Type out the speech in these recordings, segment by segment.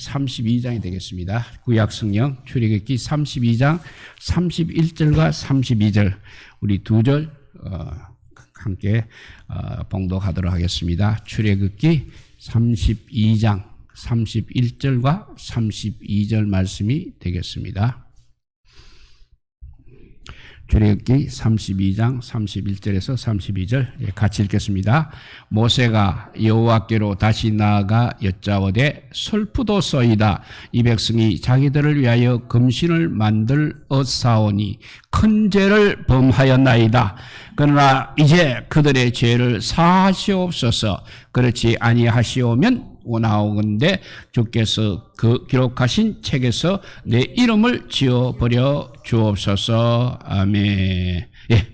32장이 되겠습니다. 구약성경 출애굽기 32장 31절과 32절 우리 두 절 함께 봉독하도록 하겠습니다. 출애굽기 32장 31절과 32절 말씀이 되겠습니다. 출애굽기 32장 31절에서 32절 같이 읽겠습니다. 모세가 여호와께로 다시 나아가 여짜오되 슬프도소이다. 이 백성이 자기들을 위하여 금신을 만들었사오니 큰 죄를 범하였나이다. 그러나 이제 그들의 죄를 사하시옵소서. 그렇지 아니하시오면 원하오건대 주께서 그 기록하신 책에서 내 이름을 지어버려 주옵소서. 아멘. 예,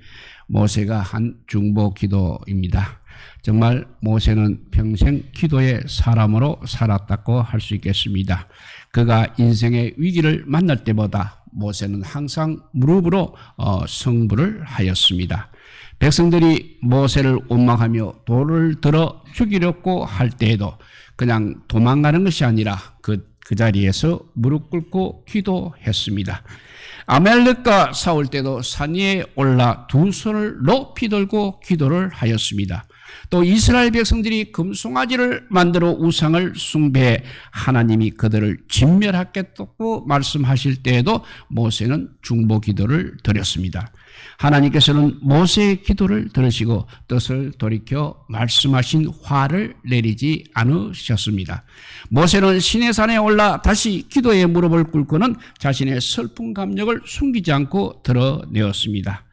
모세가 한 중보 기도입니다. 정말 모세는 평생 기도의 사람으로 살았다고 할 수 있겠습니다. 그가 인생의 위기를 만날 때보다 모세는 항상 무릎으로 승부를 하였습니다. 백성들이 모세를 원망하며 돌을 들어 죽이려고 할 때에도 그냥 도망가는 것이 아니라 그 자리에서 무릎 꿇고 기도했습니다. 아말렉과 싸울 때도 산 위에 올라 두 손을 높이 들고 기도를 하였습니다. 또 이스라엘 백성들이 금송아지를 만들어 우상을 숭배해 하나님이 그들을 진멸하겠다고 말씀하실 때에도 모세는 중보 기도를 드렸습니다. 하나님께서는 모세의 기도를 들으시고 뜻을 돌이켜 말씀하신 화를 내리지 않으셨습니다. 모세는 시내산에 올라 다시 기도의 무릎을 꿇고는 자신의 슬픈 감정을 숨기지 않고 드러내었습니다.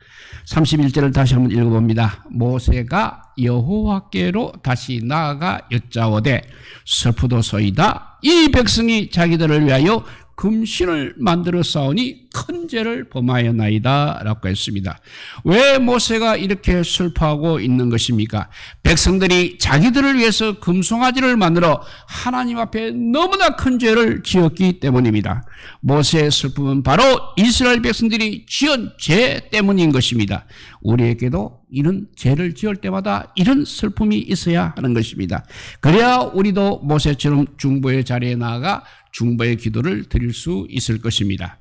31절을 다시 한번 읽어봅니다. 모세가 여호와께로 다시 나아가 여짜오되 슬프도소이다. 이 백성이 자기들을 위하여 금신을 만들어 싸우니 큰 죄를 범하였나이다 라고 했습니다. 왜 모세가 이렇게 슬퍼하고 있는 것입니까? 백성들이 자기들을 위해서 금송아지를 만들어 하나님 앞에 너무나 큰 죄를 지었기 때문입니다. 모세의 슬픔은 바로 이스라엘 백성들이 지은 죄 때문인 것입니다. 우리에게도 이런 죄를 지을 때마다 이런 슬픔이 있어야 하는 것입니다. 그래야 우리도 모세처럼 중보의 자리에 나아가 중보의 기도를 드릴 수 있을 것입니다.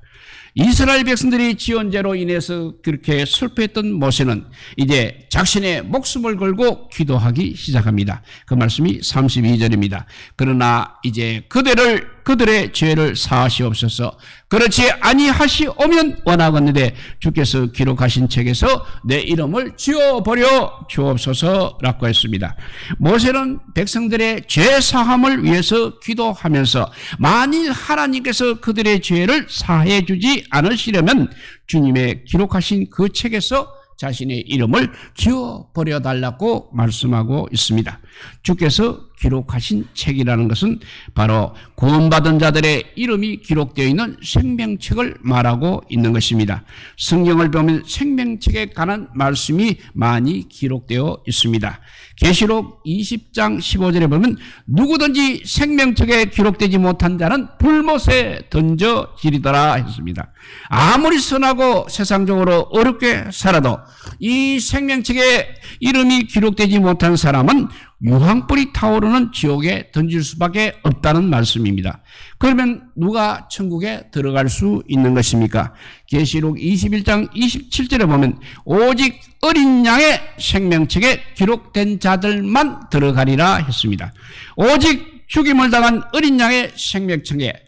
이스라엘 백성들이 지은 죄로 인해서 그렇게 슬퍼했던 모세는 이제 자신의 목숨을 걸고 기도하기 시작합니다. 그 말씀이 32절입니다. 그러나 이제 그들의 죄를 사하시옵소서. 그렇지 아니하시오면 원하건대 주께서 기록하신 책에서 내 이름을 지워버려 주옵소서라고 했습니다. 모세는 백성들의 죄 사함을 위해서 기도하면서 만일 하나님께서 그들의 죄를 사해 주지 않으시려면 주님의 기록하신 그 책에서 자신의 이름을 지워버려 달라고 말씀하고 있습니다. 주께서 기록하신 책이라는 것은 바로 구원받은 자들의 이름이 기록되어 있는 생명책을 말하고 있는 것입니다. 성경을 보면 생명책에 관한 말씀이 많이 기록되어 있습니다. 계시록 20장 15절에 보면 누구든지 생명책에 기록되지 못한 자는 불못에 던져지리더라 했습니다. 아무리 선하고 세상적으로 어렵게 살아도 이 생명책에 이름이 기록되지 못한 사람은 유황불이 타오르는 지옥에 던질 수밖에 없다는 말씀입니다. 그러면 누가 천국에 들어갈 수 있는 것입니까? 계시록 21장 27절에 보면 오직 어린 양의 생명책에 기록된 자들만 들어가리라 했습니다. 오직 죽임을 당한 어린 양의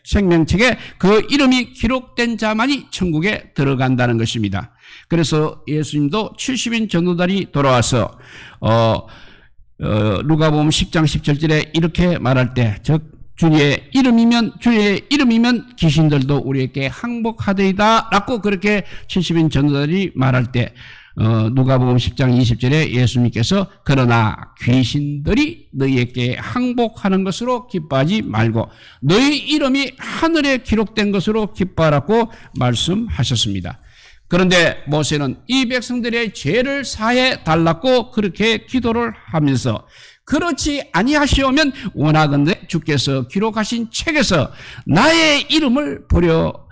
생명책에 그 이름이 기록된 자만이 천국에 들어간다는 것입니다. 그래서 예수님도 70인 전도단이 돌아와서 누가복음 10장 17절에 이렇게 말할 때 즉 주의 이름이면 귀신들도 우리에게 항복하되이다 라고 그렇게 70인 전도단이 말할 때 누가복음 10장 20절에 예수님께서 그러나 귀신들이 너희에게 항복하는 것으로 기뻐하지 말고 너희 이름이 하늘에 기록된 것으로 기뻐하라고 말씀하셨습니다. 그런데 모세는 이 백성들의 죄를 사해 달라고 그렇게 기도를 하면서 그렇지 아니하시오면 원하건대 주께서 기록하신 책에서 나의 이름을 버려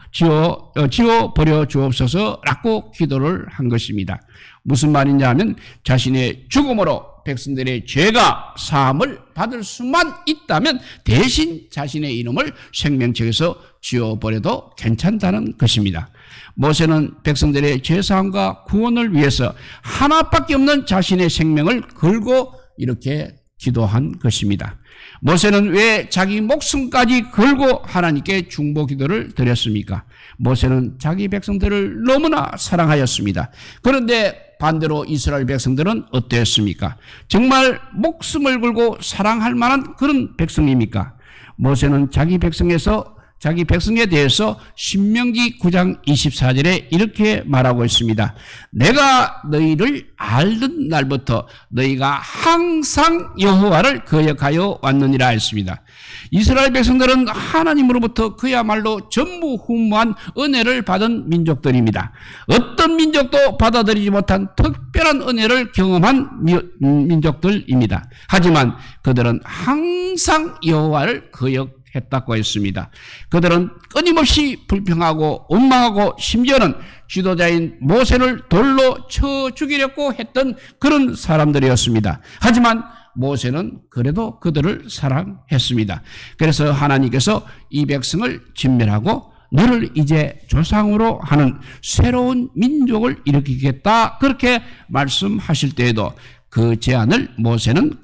지워버려 주옵소서라고 기도를 한 것입니다. 무슨 말이냐 하면 자신의 죽음으로 백성들의 죄가 사함을 받을 수만 있다면 대신 자신의 이름을 생명책에서 지워버려도 괜찮다는 것입니다. 모세는 백성들의 죄사함과 구원을 위해서 하나밖에 없는 자신의 생명을 걸고 이렇게 기도한 것입니다. 모세는 왜 자기 목숨까지 걸고 하나님께 중보 기도를 드렸습니까? 모세는 자기 백성들을 너무나 사랑하였습니다. 그런데 반대로 이스라엘 백성들은 어땠습니까? 정말 목숨을 걸고 사랑할 만한 그런 백성입니까? 모세는 자기 백성에 대해서 신명기 9장 24절에 이렇게 말하고 있습니다. 내가 너희를 알던 날부터 너희가 항상 여호와를 거역하여 왔느니라 했습니다. 이스라엘 백성들은 하나님으로부터 그야말로 전무후무한 은혜를 받은 민족들입니다. 어떤 민족도 받아들이지 못한 특별한 은혜를 경험한 민족들입니다. 하지만 그들은 항상 여호와를 거역했다고 했습니다. 그들은 끊임없이 불평하고 원망하고 심지어는 지도자인 모세를 돌로 쳐 죽이려고 했던 그런 사람들이었습니다. 하지만 모세는 그래도 그들을 사랑했습니다. 그래서 하나님께서 이 백성을 진멸하고 너를 이제 조상으로 하는 새로운 민족을 일으키겠다 그렇게 말씀하실 때에도 그 제안을 모세는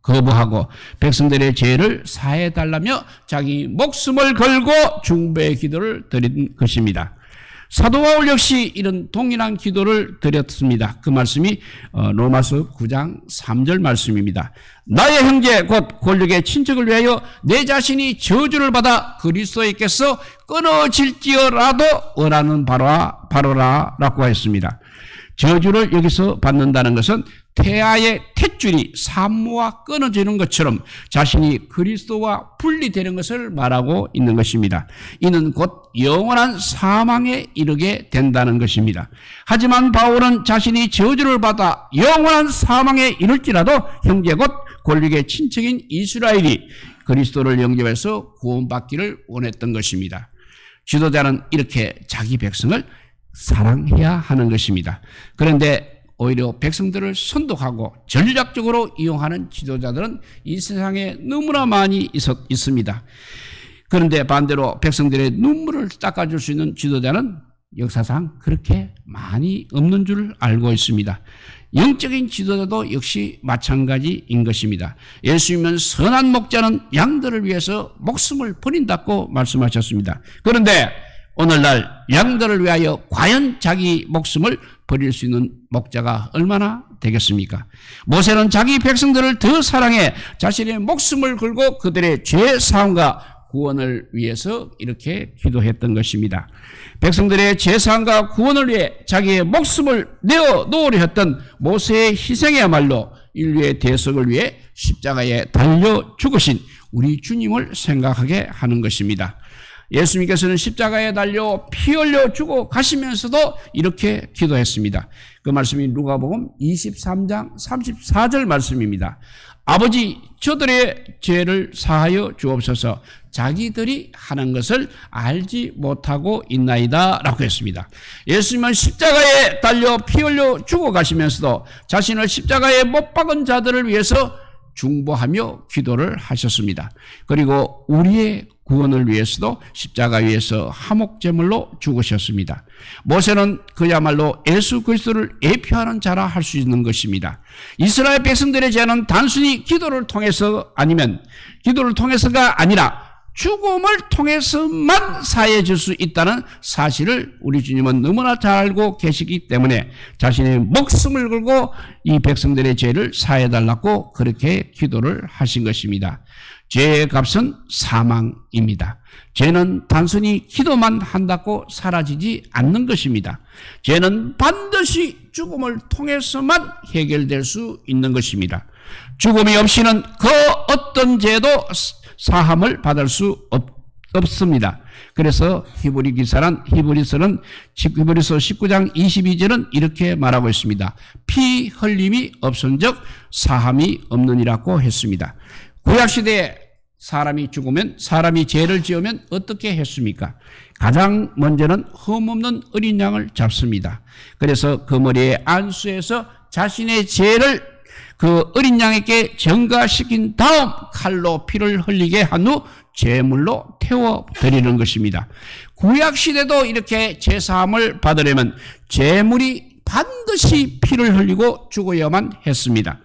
거부하고 백성들의 죄를 사해달라며 자기 목숨을 걸고 중보의 기도를 드린 것입니다. 사도 바울 역시 이런 동일한 기도를 드렸습니다. 그 말씀이 로마서 9장 3절 말씀입니다. 나의 형제 곧 권력의 친척을 위하여 내 자신이 저주를 받아 그리스도에게서 끊어질지어라도 원하는 바로라라고 했습니다. 저주를 여기서 받는다는 것은 태아의 탯줄이 산모와 끊어지는 것처럼 자신이 그리스도와 분리되는 것을 말하고 있는 것입니다. 이는 곧 영원한 사망에 이르게 된다는 것입니다. 하지만 바울은 자신이 저주를 받아 영원한 사망에 이를지라도 형제 곧 권력의 친척인 이스라엘이 그리스도를 영접해서 구원받기를 원했던 것입니다. 지도자는 이렇게 자기 백성을 사랑해야 하는 것입니다. 그런데 오히려 백성들을 선독하고 전략적으로 이용하는 지도자들은 이 세상에 너무나 많이 있습니다. 그런데 반대로 백성들의 눈물을 닦아줄 수 있는 지도자는 역사상 그렇게 많이 없는 줄 알고 있습니다. 영적인 지도자도 역시 마찬가지인 것입니다. 예수님은 선한 목자는 양들을 위해서 목숨을 버린다고 말씀하셨습니다. 그런데 오늘날 양들을 위하여 과연 자기 목숨을 버릴 수 있는 목자가 얼마나 되겠습니까? 모세는 자기 백성들을 더 사랑해 자신의 목숨을 걸고 그들의 죄 사함과 구원을 위해서 이렇게 기도했던 것입니다. 백성들의 죄 사함과 구원을 위해 자기의 목숨을 내어 놓으려 했던 모세의 희생이야말로 인류의 대속을 위해 십자가에 달려 죽으신 우리 주님을 생각하게 하는 것입니다. 예수님께서는 십자가에 달려 피 흘려 주고 가시면서도 이렇게 기도했습니다. 그 말씀이 누가복음 23장 34절 말씀입니다. 아버지 저들의 죄를 사하여 주옵소서 자기들이 하는 것을 알지 못하고 있나이다 라고 했습니다. 예수님은 십자가에 달려 피 흘려 주고 가시면서도 자신을 십자가에 못 박은 자들을 위해서 중보하며 기도를 하셨습니다. 그리고 우리의 구원을 위해서도 십자가 위에서 화목제물로 죽으셨습니다. 모세는 그야말로 예수 그리스도를 예표하는 자라 할 수 있는 것입니다. 이스라엘 백성들의 죄는 단순히 기도를 통해서가 아니라 죽음을 통해서만 사해질 수 있다는 사실을 우리 주님은 너무나 잘 알고 계시기 때문에 자신의 목숨을 걸고 이 백성들의 죄를 사해달라고 그렇게 기도를 하신 것입니다. 죄의 값은 사망입니다. 죄는 단순히 기도만 한다고 사라지지 않는 것입니다. 죄는 반드시 죽음을 통해서만 해결될 수 있는 것입니다. 죽음이 없이는 그 어떤 죄도 사함을 받을 수 없습니다. 그래서 히브리서 19장 22절은 이렇게 말하고 있습니다. 피 흘림이 없은즉 사함이 없느니라고 했습니다. 구약시대에 사람이 죽으면, 사람이 죄를 지으면 어떻게 했습니까? 가장 먼저는 흠없는 어린 양을 잡습니다. 그래서 그 머리에 안수해서 자신의 죄를 그 어린 양에게 전가시킨 다음 칼로 피를 흘리게 한 후 제물로 태워드리는 것입니다. 구약시대도 이렇게 제사함을 받으려면 제물이 반드시 피를 흘리고 죽어야만 했습니다.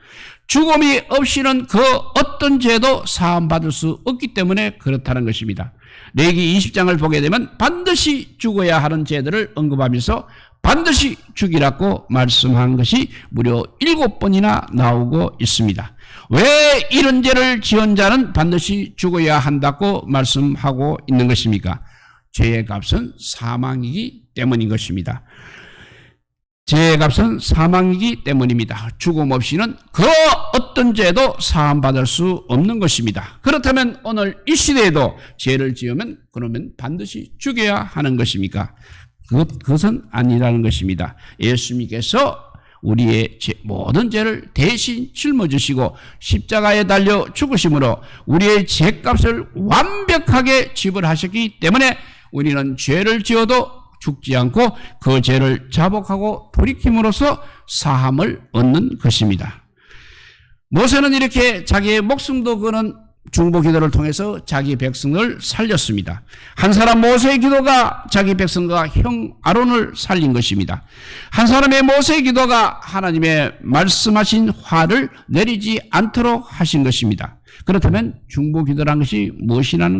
죽음이 없이는 그 어떤 죄도 사함받을 수 없기 때문에 그렇다는 것입니다. 레위기 20장을 보게 되면 반드시 죽어야 하는 죄들을 언급하면서 반드시 죽이라고 말씀한 것이 무려 7번이나 나오고 있습니다. 왜 이런 죄를 지은 자는 반드시 죽어야 한다고 말씀하고 있는 것입니까? 죄의 값은 사망이기 때문인 것입니다. 죄의 값은 사망이기 때문입니다. 죽음 없이는 그 어떤 죄도 사함받을 수 없는 것입니다. 그렇다면 오늘 이 시대에도 죄를 지으면 그러면 반드시 죽여야 하는 것입니까? 그것은 아니라는 것입니다. 예수님께서 우리의 모든 죄를 대신 짊어지시고 십자가에 달려 죽으심으로 우리의 죄값을 완벽하게 지불하셨기 때문에 우리는 죄를 지어도 죽지 않고 그 죄를 자복하고 돌이킴으로써 사함을 얻는 것입니다. 모세는 이렇게 자기의 목숨도 거는 중보기도를 통해서 자기 백성을 살렸습니다. 한 사람 모세의 기도가 자기 백성과 형 아론을 살린 것입니다. 한 사람의 모세의 기도가 하나님의 말씀하신 화를 내리지 않도록 하신 것입니다. 그렇다면 중보기도라는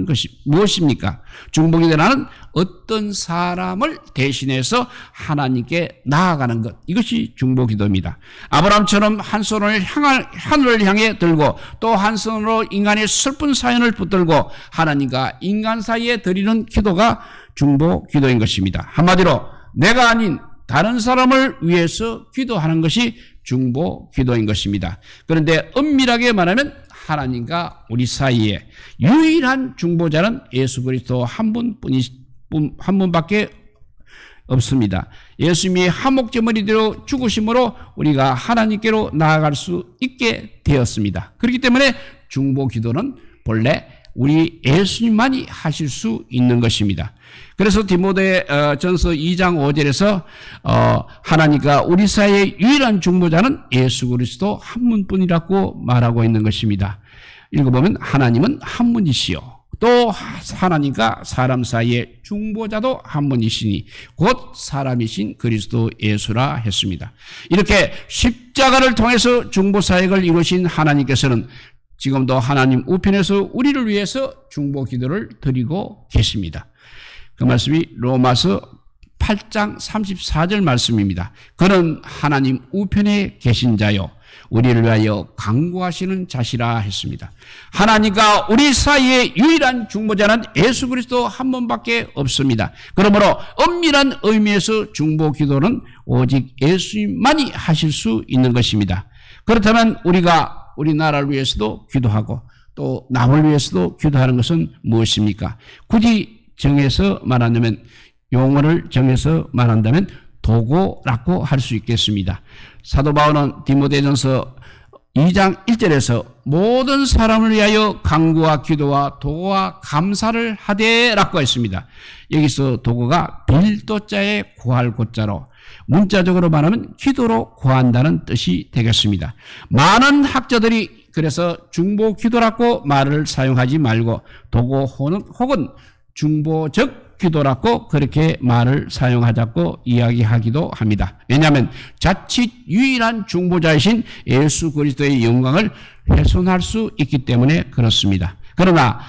것이 무엇입니까? 중보기도라는 어떤 사람을 대신해서 하나님께 나아가는 것, 이것이 중보기도입니다. 아브라함처럼 한 손을 하늘을 향해 들고 또 한 손으로 인간의 슬픈 사연을 붙들고 하나님과 인간 사이에 드리는 기도가 중보기도인 것입니다. 한마디로 내가 아닌 다른 사람을 위해서 기도하는 것이 중보기도인 것입니다. 그런데 엄밀하게 말하면 하나님과 우리 사이에 유일한 중보자는 예수 그리스도 한 분밖에 없습니다. 예수님이 한목제물이 되어 죽으심으로 우리가 하나님께로 나아갈 수 있게 되었습니다. 그렇기 때문에 중보기도는 본래 우리 예수님만이 하실 수 있는 것입니다. 그래서 디모데전서 2장 5절에서 하나님과 우리 사이의 유일한 중보자는 예수 그리스도 한 분뿐이라고 말하고 있는 것입니다. 읽어보면 하나님은 한 분이시요 또 하나님과 사람 사이의 중보자도 한 분이시니 곧 사람이신 그리스도 예수라 했습니다. 이렇게 십자가를 통해서 중보사역을 이루신 하나님께서는 지금도 하나님 우편에서 우리를 위해서 중보기도를 드리고 계십니다. 그 말씀이 로마서 8장 34절 말씀입니다. 그는 하나님 우편에 계신 자요 우리를 위하여 간구하시는 자시라 했습니다. 하나님과 우리 사이의 유일한 중보자는 예수 그리스도 한 분밖에 없습니다. 그러므로 엄밀한 의미에서 중보기도는 오직 예수님만이 하실 수 있는 것입니다. 그렇다면 우리가 우리나라를 위해서도 기도하고 또 남을 위해서도 기도하는 것은 무엇입니까? 굳이 정해서 말한다면 용어를 정해서 말한다면 도고라고 할 수 있겠습니다. 사도 바울은 디모데전서 2장 1절에서 모든 사람을 위하여 간구와 기도와 도와 감사를 하되라고 했습니다. 여기서 도고가 빌도자의 구할 고자로 문자적으로 말하면 기도로 구한다는 뜻이 되겠습니다. 많은 학자들이 그래서 중보 기도라고 말을 사용하지 말고 도고 혹은 중보적 기도라고 그렇게 말을 사용하자고 이야기하기도 합니다. 왜냐하면 자칫 유일한 중보자이신 예수 그리스도의 영광을 훼손할 수 있기 때문에 그렇습니다. 그러나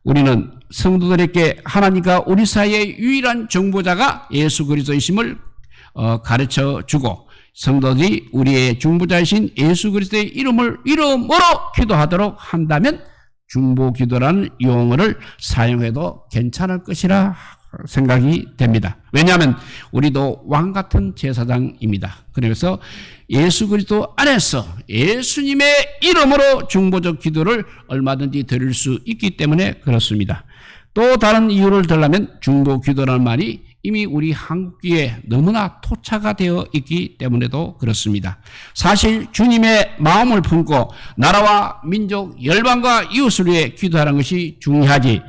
우리는 성도들에게 하나님과 우리 사이의 유일한 중보자가 예수 그리스도이심을 가르쳐 주고 성도들이 우리의 중보자이신 예수 그리스도의 이름으로 기도하도록 한다면 중보기도라는 용어를 사용해도 괜찮을 것이라 생각이 됩니다. 왜냐하면 우리도 왕같은 제사장입니다. 그래서 예수 그리스도 안에서 예수님의 이름으로 중보적 기도를 얼마든지 드릴 수 있기 때문에 그렇습니다. 또 다른 이유를 들려면 중보기도라는 말이 이미 우리 한국교회에 너무나 토착화 되어 있기 때문에도 그렇습니다. 사실 주님의 마음을 품고 나라와 민족, 열방과 이웃을 위해 기도하는 것이 중요하지,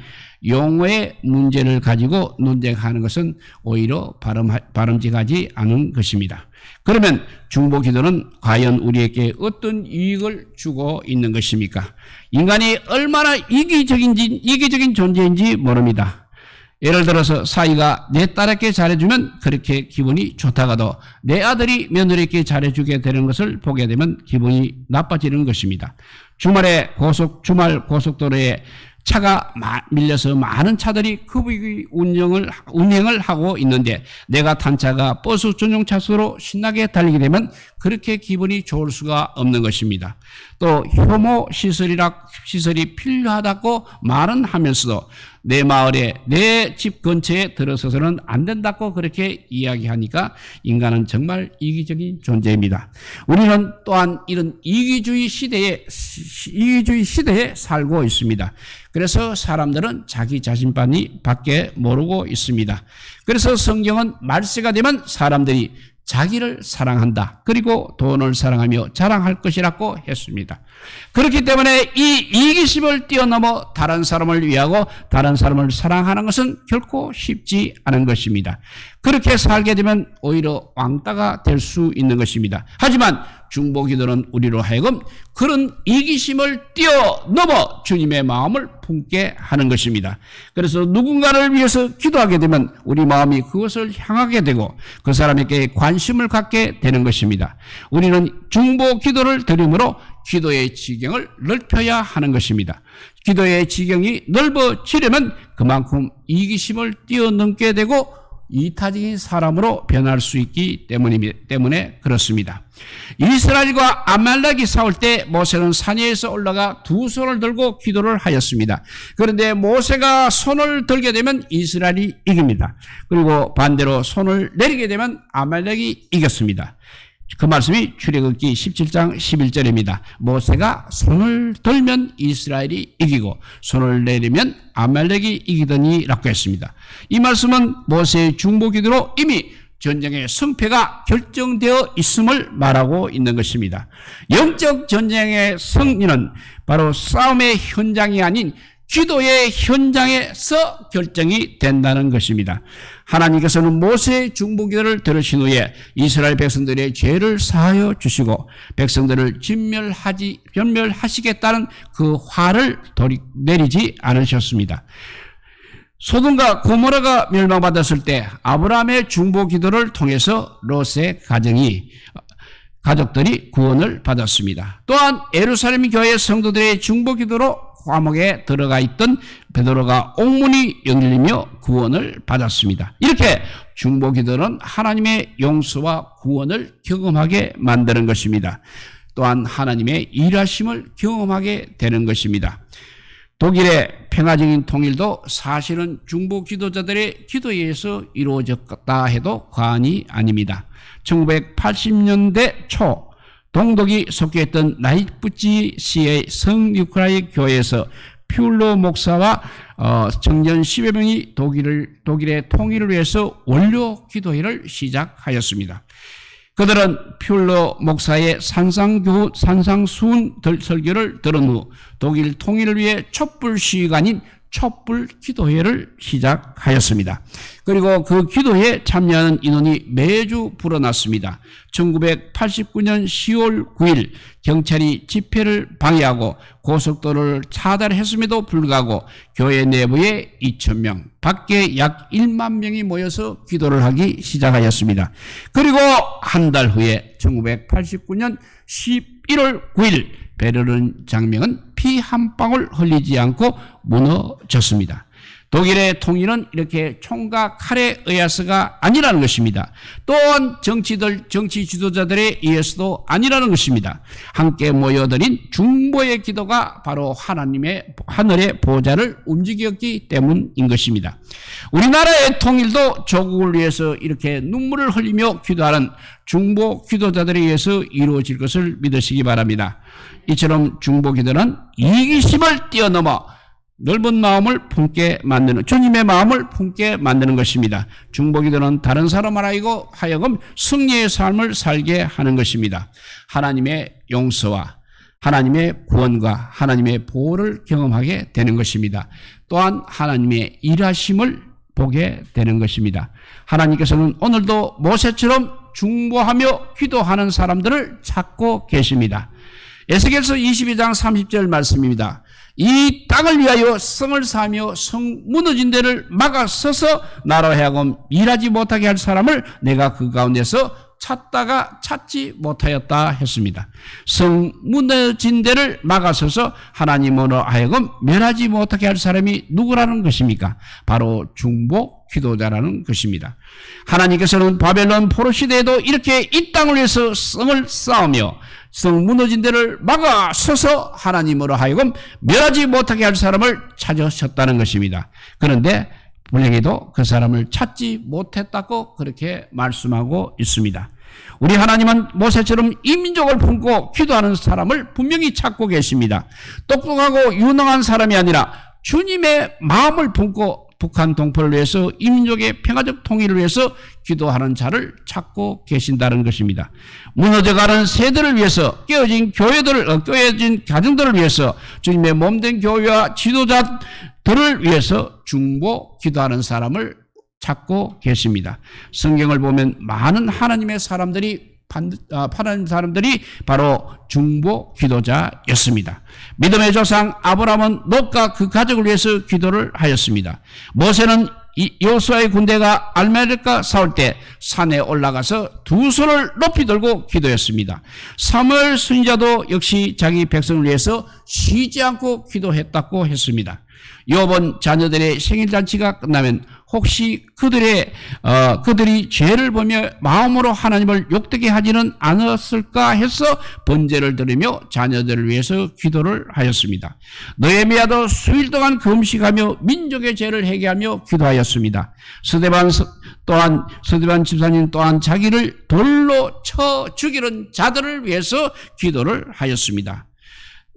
용어의 문제를 가지고 논쟁하는 것은 오히려 바람직하지 않은 것입니다. 그러면 중보기도는 과연 우리에게 어떤 유익을 주고 있는 것입니까? 인간이 얼마나 이기적인 존재인지 모릅니다. 예를 들어서 사위가 내 딸에게 잘해주면 그렇게 기분이 좋다가도 내 아들이 며느리에게 잘해주게 되는 것을 보게 되면 기분이 나빠지는 것입니다. 주말 고속도로에 차가 밀려서 많은 차들이 급히 운행을 하고 있는데 내가 탄 차가 버스 전용 차수로 신나게 달리게 되면 그렇게 기분이 좋을 수가 없는 것입니다. 또 효모 시설이 필요하다고 말은 하면서도 내 마을에 내 집 근처에 들어서서는 안 된다고 그렇게 이야기하니까 인간은 정말 이기적인 존재입니다. 우리는 또한 이런 이기주의 시대에 살고 있습니다. 그래서 사람들은 자기 자신밖에 모르고 있습니다. 그래서 성경은 말세가 되면 사람들이 자기를 사랑한다, 그리고 돈을 사랑하며 자랑할 것이라고 했습니다. 그렇기 때문에 이 이기심을 뛰어넘어 다른 사람을 위하고 다른 사람을 사랑하는 것은 결코 쉽지 않은 것입니다. 그렇게 살게 되면 오히려 왕따가 될 수 있는 것입니다. 하지만 중보기도는 우리로 하여금 그런 이기심을 뛰어넘어 주님의 마음을 품게 하는 것입니다. 그래서 누군가를 위해서 기도하게 되면 우리 마음이 그것을 향하게 되고 그 사람에게 관심을 갖게 되는 것입니다. 우리는 중보기도를 드림으로 기도의 지경을 넓혀야 하는 것입니다. 기도의 지경이 넓어지려면 그만큼 이기심을 뛰어넘게 되고 이타적인 사람으로 변할 수 있기 때문에 그렇습니다. 이스라엘과 아말렉이 싸울 때 모세는 산 위에서 올라가 두 손을 들고 기도를 하였습니다. 그런데 모세가 손을 들게 되면 이스라엘이 이깁니다. 그리고 반대로 손을 내리게 되면 아말렉이 이겼습니다. 그 말씀이 출애굽기 17장 11절입니다. 모세가 손을 들면 이스라엘이 이기고 손을 내리면 아말렉이 이기더니 라고 했습니다. 이 말씀은 모세의 중보기도로 이미 전쟁의 승패가 결정되어 있음을 말하고 있는 것입니다. 영적 전쟁의 승리는 바로 싸움의 현장이 아닌 기도의 현장에서 결정이 된다는 것입니다. 하나님께서는 모세의 중보기도를 들으신 후에 이스라엘 백성들의 죄를 사하여 주시고 백성들을 진멸하시겠다는 그 화를 내리지 않으셨습니다. 소돔과 고모라가 멸망받았을 때 아브라함의 중보기도를 통해서 롯의 가족들이 구원을 받았습니다. 또한 예루살렘 교회 성도들의 중보기도로 감옥에 들어가 있던 베드로가 옥문이 열리며 구원을 받았습니다. 이렇게 중보기도는 하나님의 용서와 구원을 경험하게 만드는 것입니다. 또한 하나님의 일하심을 경험하게 되는 것입니다. 독일의 평화적인 통일도 사실은 중보기도자들의 기도에 의해서 이루어졌다 해도 과언이 아닙니다. 1980년대 초 동독이 속해있던 라이프치히의 성니콜라이 교회에서 퓰로 목사와 청년 10여 명이 독일의 통일을 위해서 원료 기도회를 시작하였습니다. 그들은 퓰로 목사의 산상수훈 설교를 들은 후 독일 통일을 위해 촛불 시위가 아닌 촛불 기도회를 시작하였습니다. 그리고 그 기도회에 참여하는 인원이 매주 불어났습니다. 1989년 10월 9일 경찰이 집회를 방해하고 고속도로를 차단했음에도 불구하고 교회 내부에 2,000명, 밖에 약 1만 명이 모여서 기도를 하기 시작하였습니다. 그리고 한 달 후에 1989년 11월 9일 베를린 장벽은 피 한 방울 흘리지 않고 무너졌습니다. 독일의 통일은 이렇게 총과 칼에 의해서가 아니라는 것입니다. 또한 정치 지도자들에 의해서도 아니라는 것입니다. 함께 모여드린 중보의 기도가 바로 하늘의 보좌를 움직였기 때문인 것입니다. 우리나라의 통일도 조국을 위해서 이렇게 눈물을 흘리며 기도하는 중보 기도자들에 의해서 이루어질 것을 믿으시기 바랍니다. 이처럼 중보 기도는 이기심을 뛰어넘어 넓은 마음을 품게 만드는, 주님의 마음을 품게 만드는 것입니다. 중보기도는 다른 사람 하여금 승리의 삶을 살게 하는 것입니다. 하나님의 용서와 하나님의 구원과 하나님의 보호를 경험하게 되는 것입니다. 또한 하나님의 일하심을 보게 되는 것입니다. 하나님께서는 오늘도 모세처럼 중보하며 기도하는 사람들을 찾고 계십니다. 에스겔서 22장 30절 말씀입니다. 이 땅을 위하여 성을 사며 성 무너진 데를 막아서서 나로 하여금 일하지 못하게 할 사람을 내가 그 가운데서 찾다가 찾지 못하였다 했습니다. 성 무너진 데를 막아서서 하나님으로 하여금 멸하지 못하게 할 사람이 누구라는 것입니까? 바로 중보 기도자라는 것입니다. 하나님께서는 바벨론 포로 시대에도 이렇게 이 땅을 위해서 성을 쌓으며 성 무너진 데를 막아서서 하나님으로 하여금 멸하지 못하게 할 사람을 찾으셨다는 것입니다. 그런데 불행히도 그 사람을 찾지 못했다고 그렇게 말씀하고 있습니다. 우리 하나님은 모세처럼 이 민족을 품고 기도하는 사람을 분명히 찾고 계십니다. 똑똑하고 유능한 사람이 아니라 주님의 마음을 품고 북한 동포를 위해서 이 민족의 평화적 통일을 위해서 기도하는 자를 찾고 계신다는 것입니다. 무너져가는 세대를 위해서 깨어진 가정들을 위해서 주님의 몸된 교회와 지도자들을 위해서 중보 기도하는 사람을 찾고 계십니다. 성경을 보면 많은 하나님의 사람들이 바로 중보 기도자였습니다. 믿음의 조상 아브라함은 롯과 그 가족을 위해서 기도를 하였습니다. 모세는 여호수아의 군대가 알말렉과 싸울 때 산에 올라가서 두 손을 높이 들고 기도했습니다. 사무엘 선지자도 역시 자기 백성을 위해서 쉬지 않고 기도했다고 했습니다. 욥은 자녀들의 생일잔치가 끝나면 혹시 그들이 죄를 보며 마음으로 하나님을 욕되게 하지는 않았을까 해서 번제를 드리며 자녀들을 위해서 기도를 하였습니다. 느헤미야도 수일 동안 금식하며 민족의 죄를 회개하며 기도하였습니다. 스데반 집사님 또한 자기를 돌로 쳐 죽이는 자들을 위해서 기도를 하였습니다.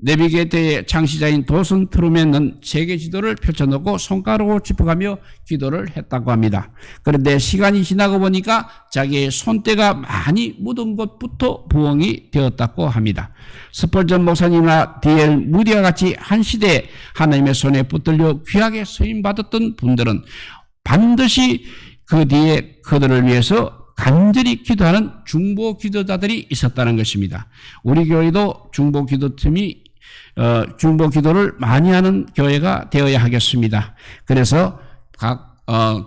내비게이터의 창시자인 도슨 트루맨은 세계 지도를 펼쳐놓고 손가락으로 짚어가며 기도를 했다고 합니다. 그런데 시간이 지나고 보니까 자기의 손때가 많이 묻은 곳부터 부엉이 되었다고 합니다. 스펄전 목사님이나 D.L. 무디와 같이 한 시대에 하나님의 손에 붙들려 귀하게 쓰임받았던 분들은 반드시 그 뒤에 그들을 위해서 간절히 기도하는 중보 기도자들이 있었다는 것입니다. 우리 교회도 중보 기도를 많이 하는 교회가 되어야 하겠습니다. 그래서 각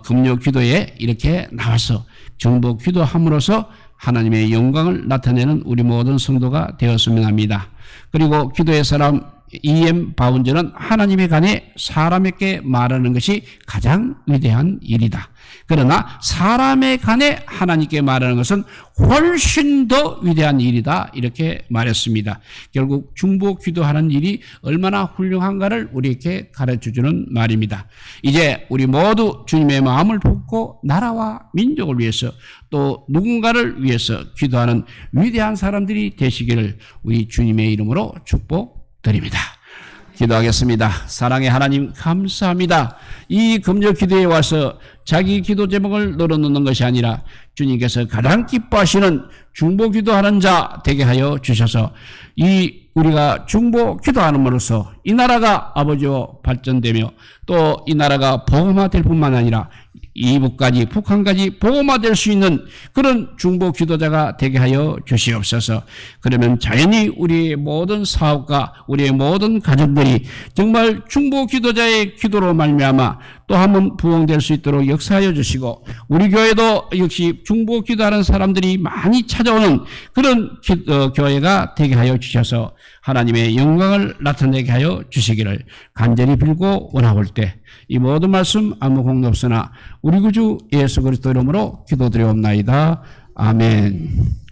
금요 기도에 이렇게 나와서 중보 기도함으로써 하나님의 영광을 나타내는 우리 모든 성도가 되었으면 합니다. 그리고 기도의 사람 E.M. 바운저는 하나님에 관해 사람에게 말하는 것이 가장 위대한 일이다. 그러나 사람에 관해 하나님께 말하는 것은 훨씬 더 위대한 일이다. 이렇게 말했습니다. 결국 중보 기도하는 일이 얼마나 훌륭한가를 우리에게 가르쳐주는 말입니다. 이제 우리 모두 주님의 마음을 품고 나라와 민족을 위해서 또 누군가를 위해서 기도하는 위대한 사람들이 되시기를 우리 주님의 이름으로 축복드립니다. 기도하겠습니다. 사랑의 하나님 감사합니다. 이 금요 기도에 와서 자기 기도 제목을 늘어놓는 것이 아니라 주님께서 가장 기뻐하시는 중보 기도하는 자 되게 하여 주셔서 우리가 중보 기도함으로써 이 나라가 아버지와 발전되며 또 이 나라가 복음화될 뿐만 아니라 이북까지 북한까지 복음화될 수 있는 그런 중보 기도자가 되게 하여 주시옵소서. 그러면 자연히 우리의 모든 사업과 우리의 모든 가족들이 정말 중보 기도자의 기도로 말미암아 또 한 번 부흥될 수 있도록 역사하여 주시고 우리 교회도 역시 중보 기도하는 사람들이 많이 찾아오는 그런 교회가 되게 하여 주셔서 하나님의 영광을 나타내게 하여 주시기를 간절히 빌고 원하올 때 이 모든 말씀 아무 공도 없으나 우리 구주 예수 그리스도 이름으로 기도드리옵나이다. 아멘.